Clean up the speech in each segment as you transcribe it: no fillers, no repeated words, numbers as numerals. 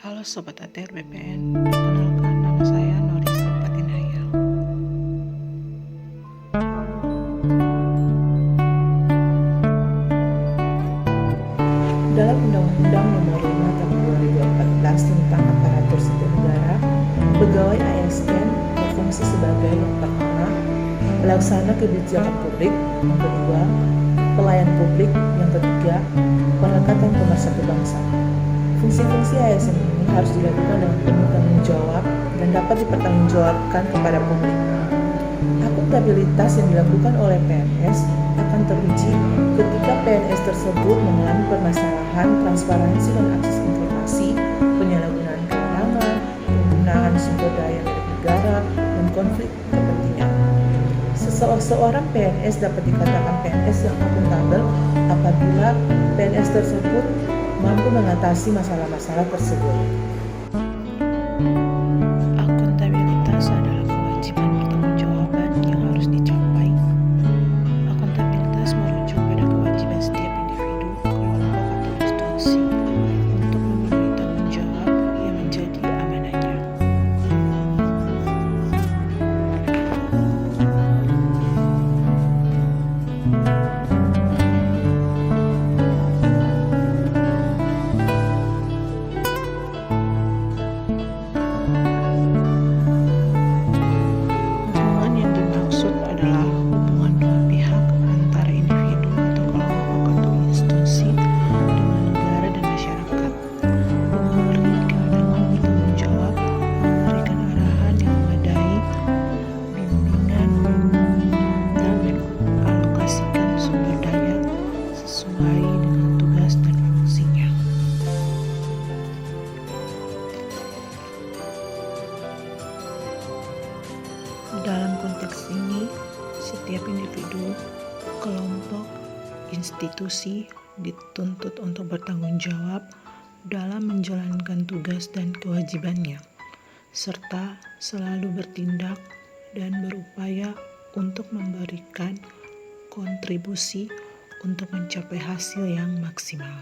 Halo Sobat ATR BPN, perkenalkan nama saya Norisa Patinhaya. Dalam Undang-Undang Nomor 5 Tahun 2014 tentang Aparatur Sipil Negara, pegawai ASN berfungsi sebagai yang pertama, pelaksana kebijakan publik, yang kedua, pelayan publik, yang ketiga, perekat dan pemersatu bangsa. Fungsi-fungsi ASN ini harus dilakukan dengan penuh tanggung jawab dan dapat dipertanggungjawabkan kepada publik. Akuntabilitas yang dilakukan oleh PNS akan teruji ketika PNS tersebut mengalami permasalahan transparansi dan akses informasi, penyalahgunaan kewenangan, penggunaan sumber daya milik negara, dan konflik kepentingan. Seseorang PNS dapat dikatakan PNS yang akuntabel apabila PNS tersebut mampu mengatasi masalah-masalah tersebut. Akuntabilitas adalah kewajiban pertanggungjawaban yang harus dicapai. Akuntabilitas merujuk pada kewajiban setiap individu, kelompok, atau institusi untuk memenuhi tanggung jawab yang menjadi amanahnya. Hubungan yang dimaksud adalah hubungan dua pihak antara individu atau kelompok atau institusi dengan negara dan masyarakat, memberi kewenangan bertanggung jawab, memberikan arahan yang memadai, bimbingan, dan mengalokasikan sumber daya sesuai dengan tugas dan fungsinya. Dalam konteks ini, setiap individu, kelompok, institusi dituntut untuk bertanggung jawab dalam menjalankan tugas dan kewajibannya, serta selalu bertindak dan berupaya untuk memberikan kontribusi untuk mencapai hasil yang maksimal.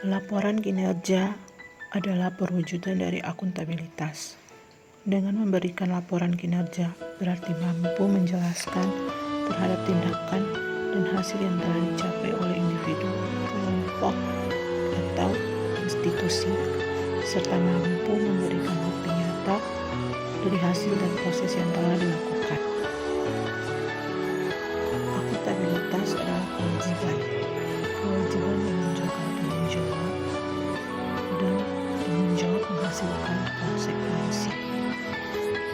Laporan kinerja adalah perwujudan dari akuntabilitas. Dengan memberikan laporan kinerja, berarti mampu menjelaskan terhadap tindakan dan hasil yang telah dicapai oleh individu, kelompok, atau institusi, serta mampu memberikan bukti nyata dari hasil dan proses yang telah dilakukan. Akuntabilitas adalah kewajiban menunjukkan tanggung jawab, dan tanggung jawab menghasilkan konsekuensi.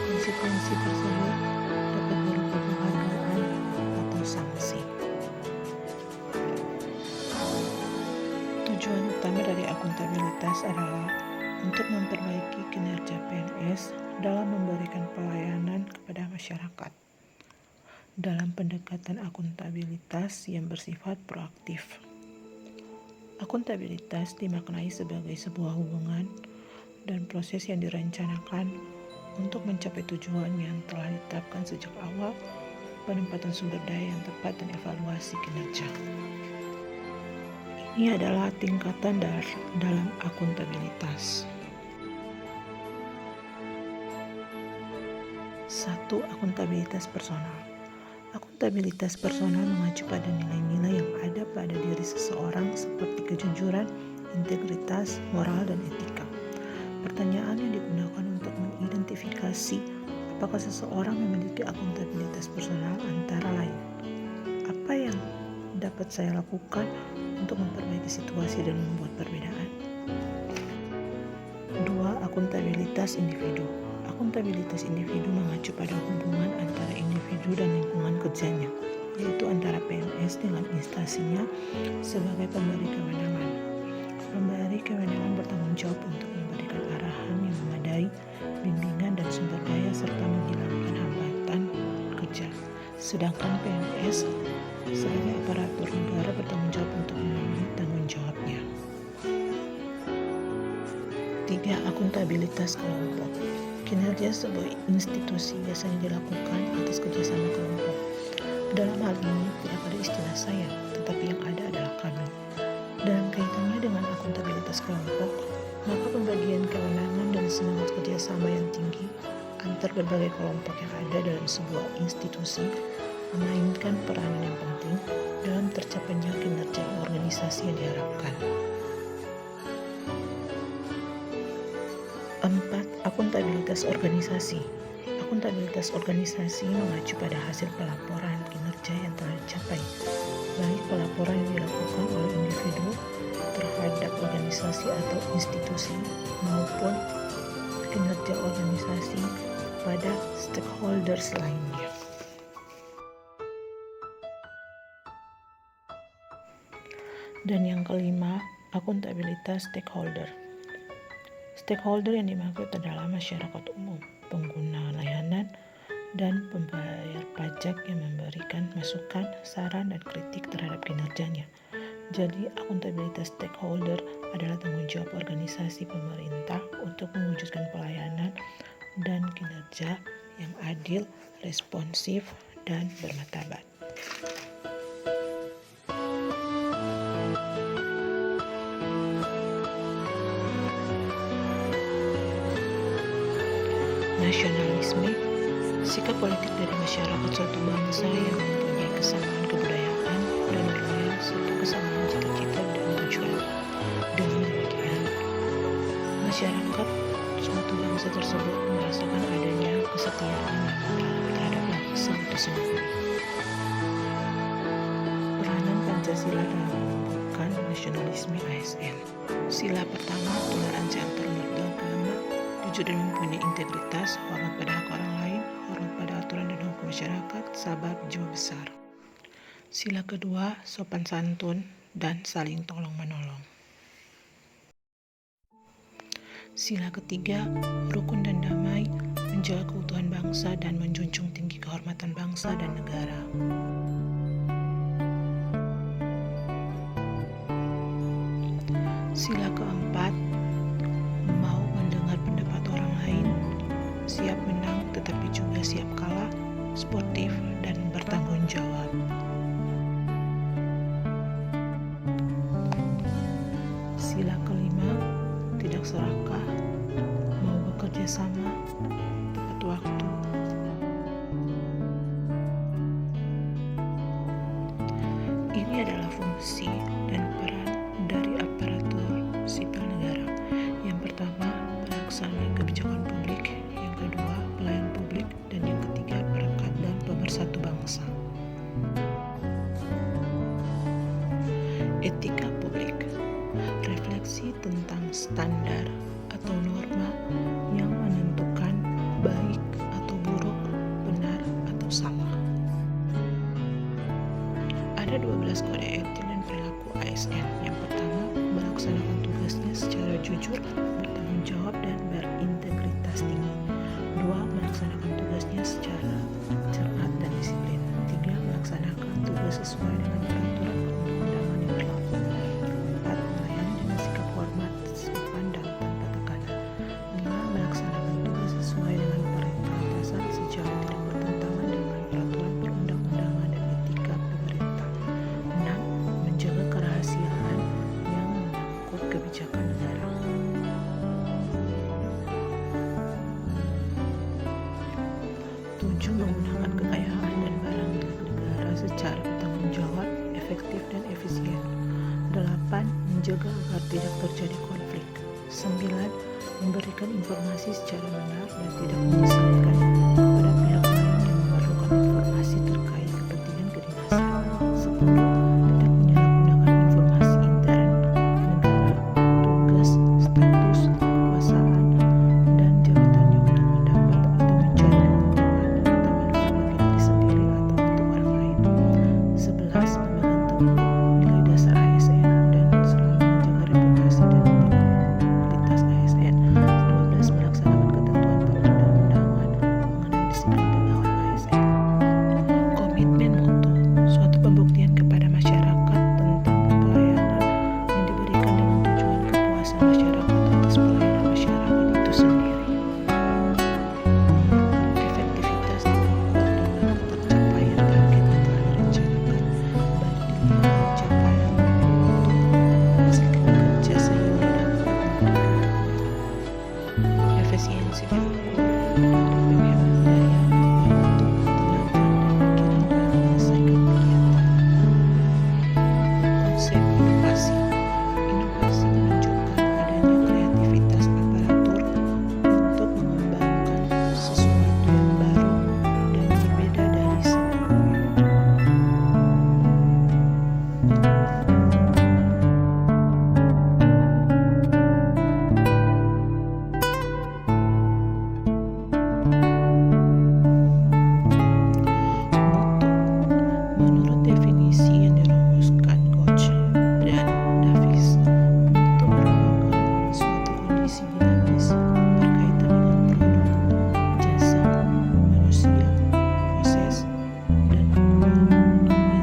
Konsekuensi tersebut dapat berupa penghargaan atau sanksi. Tujuan utama dari akuntabilitas adalah untuk memperbaiki kinerja PNS dalam memberikan pelayanan kepada masyarakat. Dalam pendekatan akuntabilitas yang bersifat proaktif, akuntabilitas dimaknai sebagai sebuah hubungan dan proses yang direncanakan untuk mencapai tujuan yang telah ditetapkan sejak awal, penempatan sumber daya yang tepat, dan evaluasi kinerja. Ini adalah tingkatan dalam akuntabilitas. 1. Akuntabilitas personal. Akuntabilitas personal mengacu pada nilai-nilai yang ada pada diri seseorang seperti kejujuran, integritas, moral, dan etika. Pertanyaan yang digunakan untuk mengidentifikasi apakah seseorang memiliki akuntabilitas personal antara lain: apa yang dapat saya lakukan untuk memperbaiki situasi dan membuat perbedaan? 2. Akuntabilitas individu. Akuntabilitas individu mengacu pada hubungan antara individu dan lingkungan kerjanya, yaitu antara PNS dengan instansinya sebagai pemberi kewenangan. Pemberi kewenangan bertanggung jawab untuk memberikan arahan yang memadai, bimbingan, dan sumber daya, serta menghilangkan hambatan kerja. Sedangkan PNS sebagai aparatur negara bertanggung jawab untuk memenuhi tanggung jawabnya. 3. Akuntabilitas kelompok. Kinerja sebuah institusi biasanya dilakukan atas kerjasama kelompok. Dalam hal ini tidak ada istilah saya, tetapi yang ada adalah kami. Dalam kaitannya dengan akuntabilitas kelompok, maka pembagian kewenangan dan semangat kerjasama yang tinggi antar berbagai kelompok yang ada dalam sebuah institusi memainkan peranan yang penting dalam tercapainya kinerja organisasi yang diharapkan. 4. Akuntabilitas organisasi. Akuntabilitas organisasi mengacu pada hasil pelaporan kinerja yang telah dicapai, baik pelaporan yang dilakukan oleh individu terhadap organisasi atau institusi maupun kinerja organisasi pada stakeholders lainnya. Dan yang kelima, akuntabilitas stakeholder. Stakeholder yang dimaksud adalah masyarakat umum, pengguna layanan, dan pembayar pajak yang memberikan masukan, saran, dan kritik terhadap kinerjanya. Jadi, akuntabilitas stakeholder adalah tanggung jawab organisasi pemerintah untuk mewujudkan pelayanan dan kinerja yang adil, responsif, dan bermartabat. Nasionalisme, sikap politik dari masyarakat suatu bangsa yang mempunyai kesamaan kebudayaan dan nilai serta kesamaan cita-cita dan tujuan. Dengan demikian, masyarakat suatu bangsa tersebut merasakan adanya kesetiaan yang mendalam terhadap bangsa itu sendiri. Peranan Pancasila dalam menumbuhkan nasionalisme ASN. Sila pertama, toleransi antar beragama, jujur dan mempunyai integritas, hormat pada hak orang lain, hormat pada aturan dan hukum masyarakat, sabar, jiwa besar. Sila kedua, sopan santun dan saling tolong menolong. Sila ketiga, rukun dan damai, menjaga keutuhan bangsa dan menjunjung tinggi kehormatan bangsa dan negara. Sila keempat, mau mendengar pendapat orang lain, siap menang tetapi juga siap kalah, sportif dan bertanggung jawab. Sila kelima, tidak serakah, mau bekerja sama, tepat waktu. Ini adalah fungsi dan peran dari aparatur sipil negara. Yang pertama, pelaksana kebijakan publik, yang kedua, pelayan publik, dan yang ketiga, perekat dan pemersatu bangsa. Etika publik, refleksi tentang standar atau norma yang menentukan baik atau buruk, benar atau salah. Ada 12 kode etik dan perilaku ASN. Yang pertama, melaksanakan tugasnya secara jujur, bertanggung jawab, dan berintegritas tinggi. 2. Melaksanakan tugasnya secara cermat dan disiplin. 3. Melaksanakan tugas sesuai dengan peraturan perundang-undangan yang berlaku. 4. Melayani dengan sikap hormat, sopan, dan tanpa tekanan. 5. Melaksanakan tugas sesuai dengan perintah atasan sejauh tidak bertentangan dengan peraturan perundang-undangan dan etika pemerintah. 6. Menjaga kerahasiaan yang menyangkut kebijakan negara. 7. Menggunakan kekayaan dan barang milik negara secara bertanggung jawab, efektif, dan efisien. 8. Menjaga agar tidak terjadi konflik. 9. Memberikan informasi secara benar dan tidak menyesatkan kepada pihak lain yang memerlukan informasi terkait kepentingan kedinasan. 10. Tidak menyalahgunakan informasi intern negara, tugas, status, kekuasaan, dan jabatannya untuk mendapat atau mencari keuntungan, terutama bagi diri sendiri atau untuk orang lain. 11. Memegang teguh nilai dasar ASN dan selalu menjaga reputasi dan integritas ASN. 12. Melaksanakan ketentuan perundang-undangan mengenai disiplin pegawai ASN.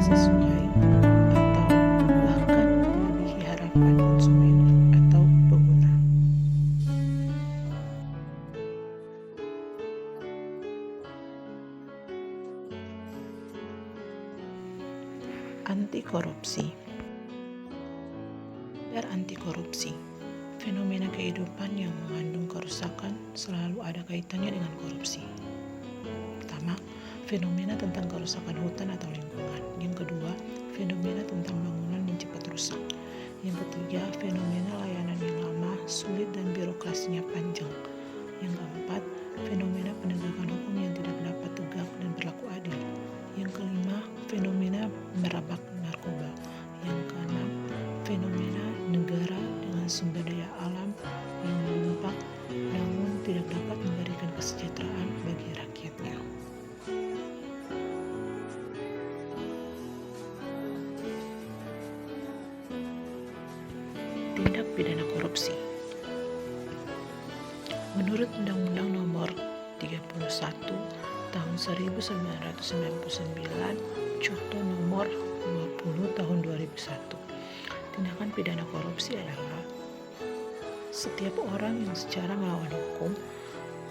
sesuai atau bahkan melebihi harapan konsumen atau pengguna. Anti korupsi. Sadar anti korupsi. Fenomena kehidupan yang mengandung kerusakan selalu ada kaitannya dengan korupsi. Pertama, fenomena tentang kerusakan hutan atau lingkungan. Yang kedua, fenomena tentang bangunan yang cepat rusak. Yang ketiga, fenomena layanan yang lama, sulit dan birokrasinya panjang. Yang keempat, fenomena penegakan hukum yang tidak dapat tegak dan berlaku adil. Yang kelima, fenomena merabak narkoba. Yang keenam, fenomena negara dengan sumber daya alam yang melimpah namun tidak dapat memberikan kesejahteraan bagi rakyatnya. Tindak pidana korupsi. Menurut Undang-Undang Nomor 31 Tahun 1999, Contoh Nomor 20 Tahun 2001, tindakan pidana korupsi adalah setiap orang yang secara melawan hukum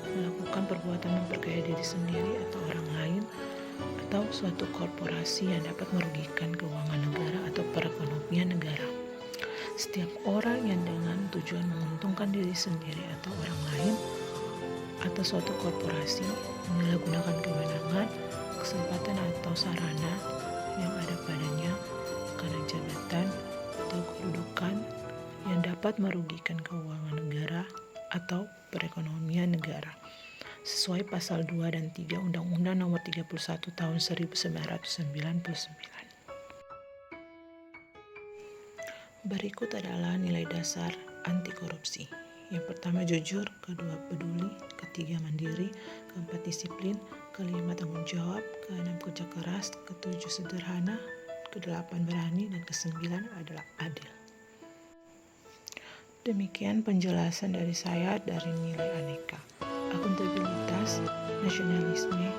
melakukan perbuatan memperkaya diri sendiri atau orang lain atau suatu korporasi yang dapat merugikan keuangan negara atau perekonomian negara. Setiap orang yang dengan tujuan menguntungkan diri sendiri atau orang lain atau suatu korporasi menyalahgunakan kewenangan, kesempatan atau sarana yang ada padanya karena jabatan atau kedudukan yang dapat merugikan keuangan negara atau perekonomian negara sesuai pasal 2 dan 3 Undang-Undang Nomor 31 Tahun 1999. Berikut adalah nilai dasar anti korupsi. Yang pertama jujur, kedua peduli, ketiga mandiri, keempat disiplin, kelima tanggung jawab, keenam kerja keras, ketujuh sederhana, kedelapan berani, dan kesembilan adalah adil. Demikian penjelasan dari saya dari nilai aneka, akuntabilitas, nasionalisme,